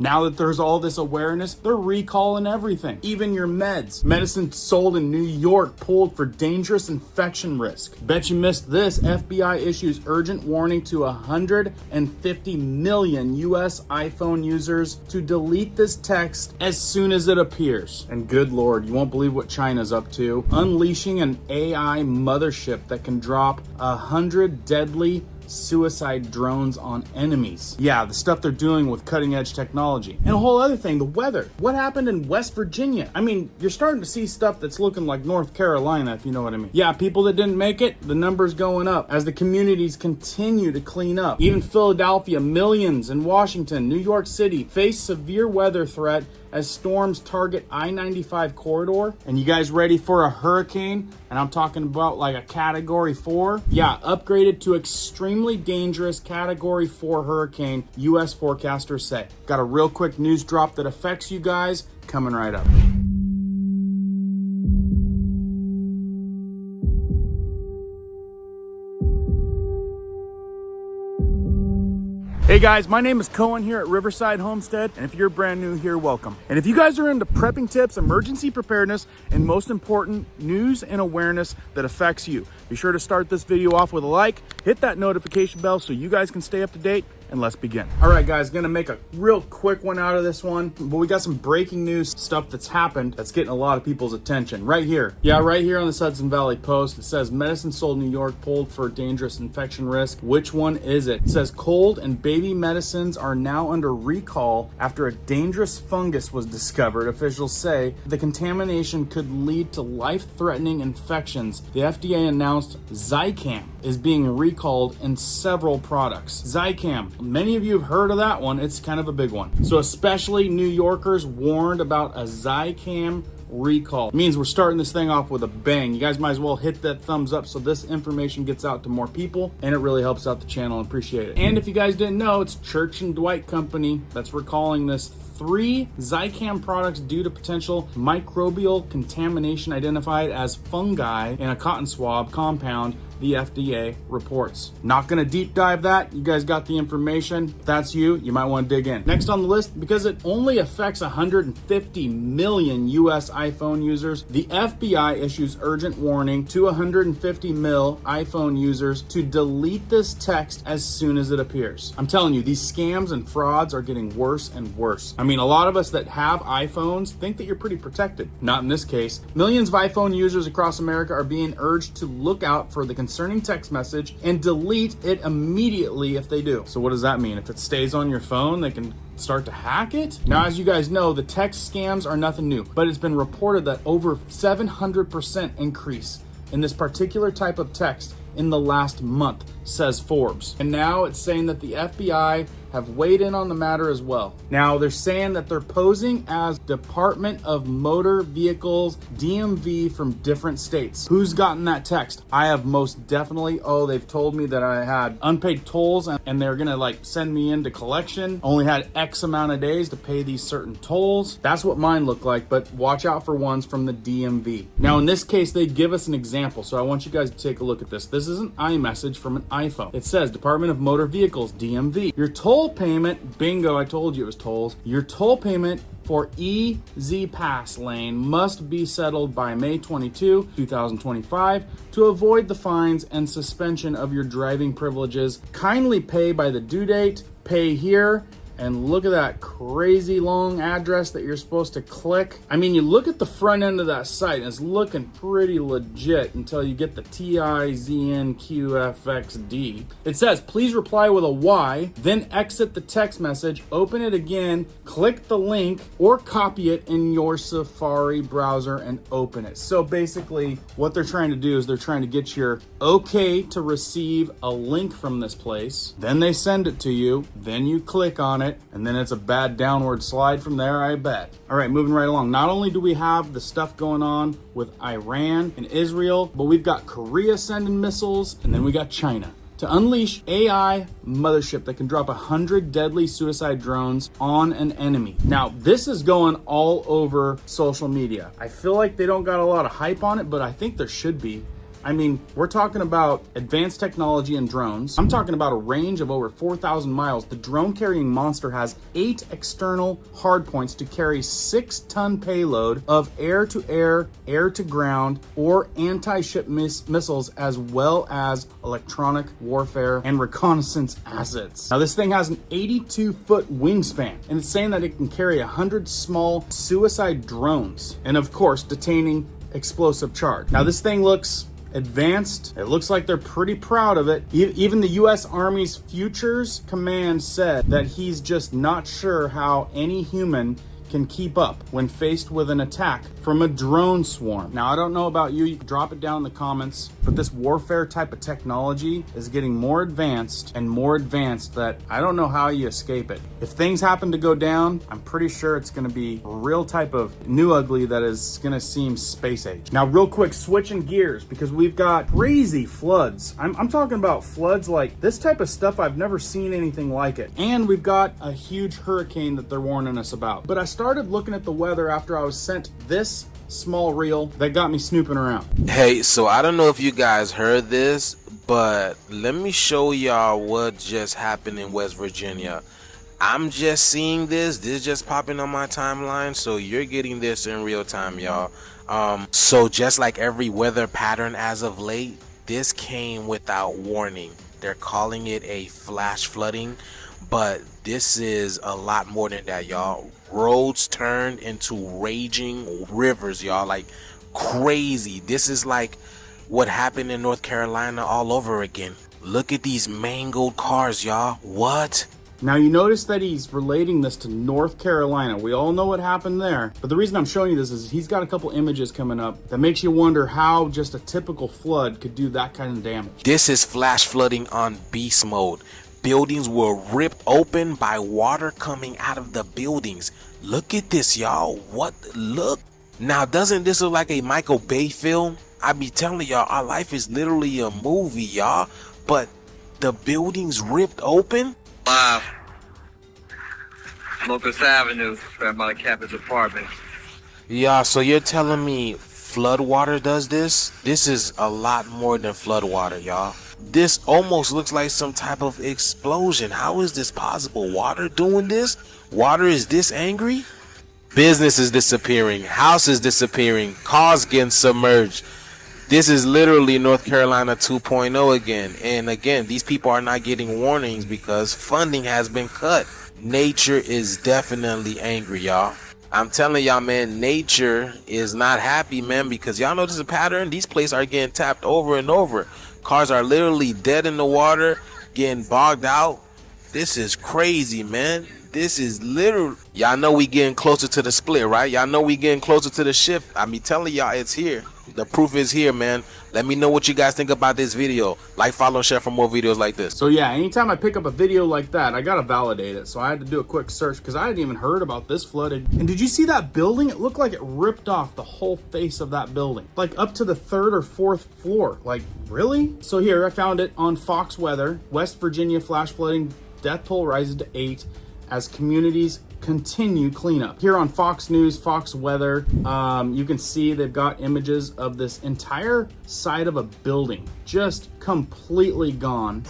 Now that there's all this awareness, they're recalling everything, even your meds. Medicine sold in New York pulled for dangerous infection risk. Bet you missed this. FBI issues urgent warning to 150 million US iPhone users to delete this text as soon as it appears. And good Lord, you won't believe what China's up to. Unleashing an AI mothership that can drop 100 deadly suicide drones on enemies. Yeah, the stuff they're doing with cutting edge technology. And a whole other thing, the weather. What happened in West Virginia? I mean, you're starting to see stuff that's looking like North Carolina, if you know what I mean. Yeah, people that didn't make it, the numbers going up as the communities continue to clean up. Even Philadelphia, millions in Washington, New York City face severe weather threat as storms target I-95 corridor. And you guys ready for a hurricane? And I'm talking about like a category 4. Yeah, upgraded to extremely dangerous category 4 hurricane, US forecasters say. Got a real quick news drop that affects you guys coming right up. Hey guys, my name is Cohen here at Riverside Homestead, and if you're brand new here, welcome. And if you guys are into prepping tips, emergency preparedness, and most important, news and awareness that affects you, be sure to start this video off with a like, hit that notification bell so you guys can stay up to date, and let's begin. All right, guys, gonna make a real quick one out of this one, but we got some breaking news stuff that's happened that's getting a lot of people's attention right here. Yeah, right here on the Hudson Valley Post, it says medicine sold in New York pulled for dangerous infection risk. Which one is it? It says cold and baby medicines are now under recall after a dangerous fungus was discovered. Officials say the contamination could lead to life-threatening infections. The FDA announced Zicam is being recalled in several products. Zicam, many of you have heard of that one. It's kind of a big one. So especially New Yorkers warned about a Zicam recall. It means we're starting this thing off with a bang. You guys might as well hit that thumbs up so this information gets out to more people, and it really helps out the channel. And appreciate it. And if you guys didn't know, it's Church and Dwight Company that's recalling this 3 Zicam products due to potential microbial contamination identified as fungi in a cotton swab compound, the FDA reports. Not gonna deep dive that. You guys got the information. If that's you, you might want to dig in. Next on the list, because it only affects 150 million US iPhone users, the FBI issues urgent warning to 150 mil iPhone users to delete this text as soon as it appears. I'm telling you, these scams and frauds are getting worse and worse. I mean, a lot of us that have iPhones think that you're pretty protected. Not in this case. Millions of iPhone users across America are being urged to look out for the concerning text message and delete it immediately if they do. So what does that mean? If it stays on your phone, they can start to hack it? Now, as you guys know, the text scams are nothing new, but it's been reported that over 700% increase in this particular type of text in the last month, says Forbes. And now it's saying that the FBI have weighed in on the matter as well. Now they're saying that they're posing as Department of Motor Vehicles, DMV, from different states. Who's gotten that text? I have most definitely. Oh, they've told me that I had unpaid tolls and they're gonna like send me into collection. Only had X amount of days to pay these certain tolls. That's what mine look like, but watch out for ones from the DMV. Now in this case, they give us an example, so I want you guys to take a look at this. This is an iMessage from an iPhone. It says Department of Motor Vehicles, DMV. Your toll payment, bingo, I told you it was tolls. Your toll payment for EZ Pass lane must be settled by May 22, 2025 to avoid the fines and suspension of your driving privileges. Kindly pay by the due date, pay here. And look at that crazy long address that you're supposed to click. I mean, you look at the front end of that site and it's looking pretty legit until you get the TIZNQFXD. It says, please reply with a Y, then exit the text message, open it again, click the link, or copy it in your Safari browser and open it. So basically, what they're trying to do is they're trying to get your okay to receive a link from this place. Then they send it to you. Then you click on it. And then it's a bad downward slide from there, I bet. All right, moving right along. Not only do we have the stuff going on with Iran and Israel, but we've got Korea sending missiles, and then we got China to unleash AI mothership that can drop 100 deadly suicide drones on an enemy. Now, this is going all over social media. I feel like they don't got a lot of hype on it, but I think there should be. I mean, we're talking about advanced technology and drones. I'm talking about a range of over 4,000 miles. The drone carrying monster has 8 external hardpoints to carry 6-ton payload of air-to-air, air-to-ground, or anti-ship missiles, as well as electronic warfare and reconnaissance assets. Now, this thing has an 82-foot wingspan, and it's saying that it can carry 100 small suicide drones, and of course, detaining explosive charge. Now, this thing looks advanced. It looks like they're pretty proud of it. Even the U.S. Army's Futures Command said that he's just not sure how any human can keep up when faced with an attack from a drone swarm. Now, I don't know about you, you can drop it down in the comments, but this warfare type of technology is getting more advanced and more advanced that I don't know how you escape it. If things happen to go down, I'm pretty sure it's gonna be a real type of new ugly that is gonna seem space age. Now, real quick, switching gears, because we've got crazy floods. I'm talking about floods like this type of stuff. I've never seen anything like it. And we've got a huge hurricane that they're warning us about. But I started looking at the weather after I was sent this small reel that got me snooping around. Hey, so I don't know if you guys heard this, but let me show y'all what just happened in West Virginia. I'm just seeing this just popping on my timeline, so you're getting this in real time, y'all. So just like every weather pattern as of late, this came without warning. They're calling it a flash flooding, but this is a lot more than that, y'all. Roads turned into raging rivers, y'all, like crazy. This is like what happened in North Carolina all over again. Look at these mangled cars, y'all. What? Now, you notice that he's relating this to North Carolina. We all know what happened there. But the reason I'm showing you this is he's got a couple images coming up that makes you wonder how just a typical flood could do that kind of damage. This is flash flooding on beast mode. Buildings were ripped open by water coming out of the buildings. Look at this, y'all. What? Look. Now, doesn't this look like a Michael Bay film? I be telling y'all, our life is literally a movie, y'all. But the buildings ripped open? Live. Locust Avenue, right by the campus apartment. Yeah, so you're telling me flood water does this? This is a lot more than flood water, y'all. This almost looks like some type of explosion. How is this possible? Water doing this? Water is this angry? Business is disappearing. House is disappearing. Cars getting submerged. This is literally North Carolina 2.0 again. And again, these people are not getting warnings because funding has been cut. Nature is definitely angry, y'all. I'm telling y'all, man, nature is not happy, man, because y'all notice a pattern. These places are getting tapped over and over. Cars are literally dead in the water, getting bogged out. This is crazy, man. This is literally, y'all know we getting closer to the split, right? Y'all know we getting closer to the shift. I be telling y'all it's here. The proof is here, man. Let me know what you guys think about this video. Like, follow, share for more videos like this. So yeah, anytime I pick up a video like that, I gotta validate it. So I had to do a quick search because I hadn't even heard about this flooded. And did you see that building? It looked like it ripped off the whole face of that building, like up to the 3rd or 4th floor. Like, really? So here, I found it on Fox Weather. West Virginia flash flooding, death toll rises to 8 as communities continue cleanup. Here on Fox News, Fox Weather, you can see they've got images of this entire side of a building just completely gone.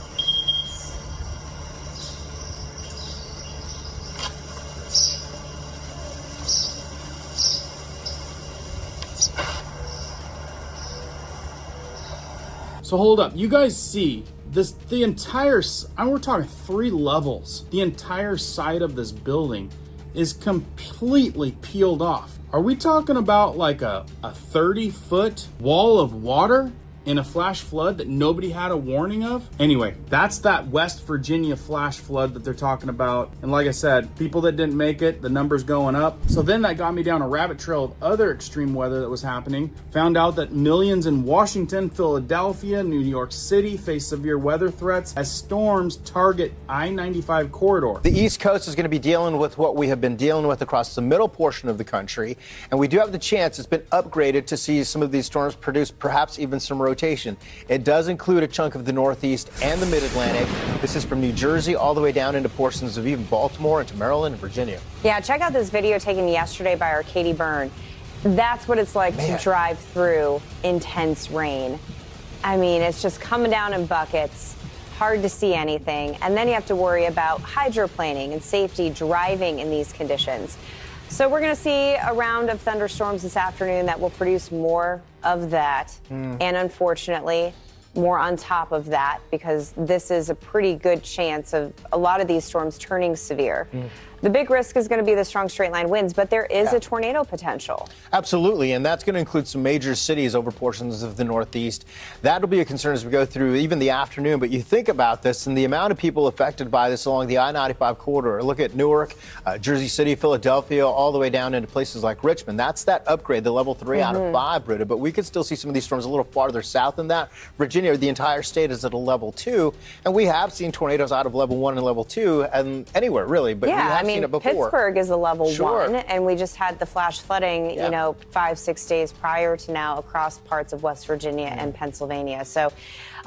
So hold up, you guys see this, the entire, we're talking 3 levels. The entire side of this building is completely peeled off. Are we talking about like a 30-foot wall of water in a flash flood that nobody had a warning of? Anyway, that's that West Virginia flash flood that they're talking about. And like I said, people that didn't make it, the numbers going up. So then that got me down a rabbit trail of other extreme weather that was happening. Found out that millions in Washington, Philadelphia, New York City face severe weather threats as storms target I-95 corridor. The East Coast is going to be dealing with what we have been dealing with across the middle portion of the country. And we do have the chance, it's been upgraded to see some of these storms produce perhaps even some rotation. It does include a chunk of the Northeast and the Mid-Atlantic. This is from New Jersey all the way down into portions of even Baltimore into Maryland and Virginia. Yeah, check out this video taken yesterday by our Katie Byrne. That's what it's like to drive through intense rain. I mean, it's just coming down in buckets. Hard to see anything. And then you have to worry about hydroplaning and safety driving in these conditions. So we're going to see a round of thunderstorms this afternoon that will produce more of that. And unfortunately, more on top of that, because this is a pretty good chance of a lot of these storms turning severe. The big risk is going to be the strong straight line winds, but there is a tornado potential. Absolutely, and that's going to include some major cities over portions of the Northeast. That'll be a concern as we go through even the afternoon, but you think about this and the amount of people affected by this along the I-95 corridor. Look at Newark, Jersey City, Philadelphia, all the way down into places like Richmond. That's that upgrade, the level 3 out of 5, Britta, but we could still see some of these storms a little farther south than that. Virginia, the entire state is at a level 2, and we have seen tornadoes out of level 1 and level 2 and anywhere really, but we have seen it before. Pittsburgh is a level 1, and we just had the flash flooding, you know, 5-6 days prior to now across parts of West Virginia and Pennsylvania. So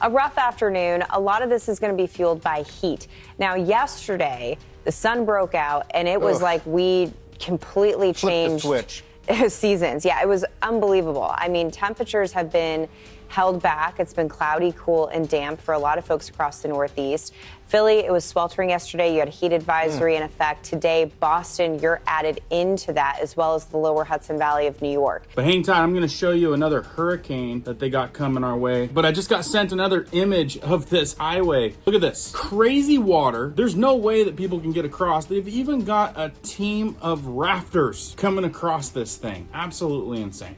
a rough afternoon. A lot of this is going to be fueled by heat. Now, yesterday, the sun broke out, and it was like we completely changed the switch. Seasons. Yeah, it was unbelievable. I mean, temperatures have been held back. It's been cloudy, cool, and damp for a lot of folks across the Northeast. Philly, it was sweltering yesterday. You had a heat advisory in effect. Today, Boston, you're added into that, as well as the lower Hudson Valley of New York. But hang tight, I'm going to show you another hurricane that they got coming our way. But I just got sent another image of this highway. Look at this. Crazy water. There's no way that people can get across. They've even got a team of rafters coming across this thing. Absolutely insane.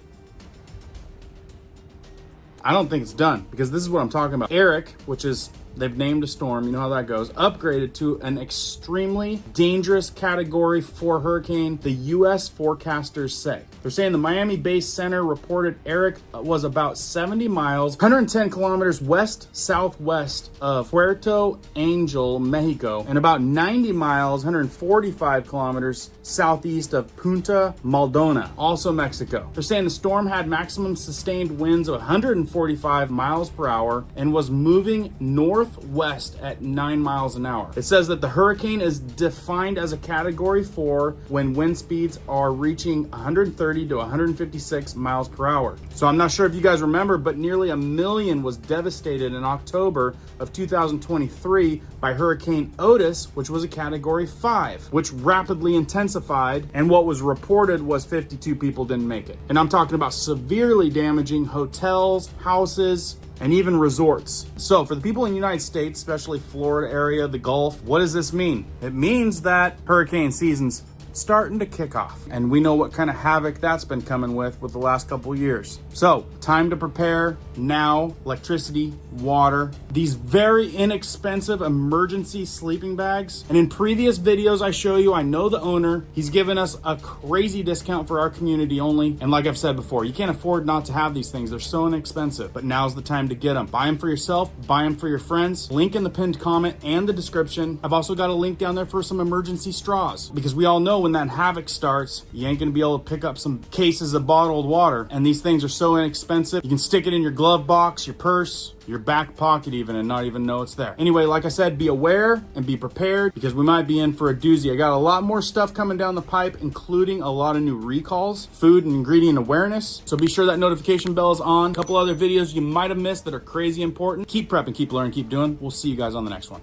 I don't think it's done, because this is what I'm talking about. Eric, which is, they've named a storm, you know how that goes, upgraded to an extremely dangerous Category 4 hurricane, the U.S. forecasters say. They're saying the Miami-based center reported Eric was about 70 miles, 110 kilometers west-southwest of Puerto Angel, Mexico, and about 90 miles, 145 kilometers southeast of Punta Maldonado, also Mexico. They're saying the storm had maximum sustained winds of 145 miles per hour and was moving northwest at 9 miles an hour. It says that the hurricane is defined as a Category 4 when wind speeds are reaching 130 to 156 miles per hour. So I'm not sure if you guys remember, but nearly 1 million was devastated in October of 2023 by Hurricane Otis, which was a Category 5, which rapidly intensified, and what was reported was 52 people didn't make it. And I'm talking about severely damaging hotels, houses, and even resorts. So for the people in the United States, especially Florida area, the Gulf, what does this mean? It means that hurricane season's starting to kick off, and we know what kind of havoc that's been coming with the last couple years. So time to prepare now. Electricity, water, these very inexpensive emergency sleeping bags. And in previous videos I show you, I know the owner, he's given us a crazy discount for our community only. And like I've said before, you can't afford not to have these things. They're so inexpensive, but now's the time to get them. Buy them for yourself, buy them for your friends. Link in the pinned comment and the description. I've also got a link down there for some emergency straws, because we all know when that havoc starts, you ain't gonna be able to pick up some cases of bottled water. And these things are so inexpensive. You can stick it in your glove box, your purse, your back pocket even, and not even know it's there. Anyway, like I said, be aware and be prepared, because we might be in for a doozy. I got a lot more stuff coming down the pipe, including a lot of new recalls, food and ingredient awareness. So be sure that notification bell is on. A couple other videos you might have missed that are crazy important. Keep prepping, keep learning, keep doing. We'll see you guys on the next one.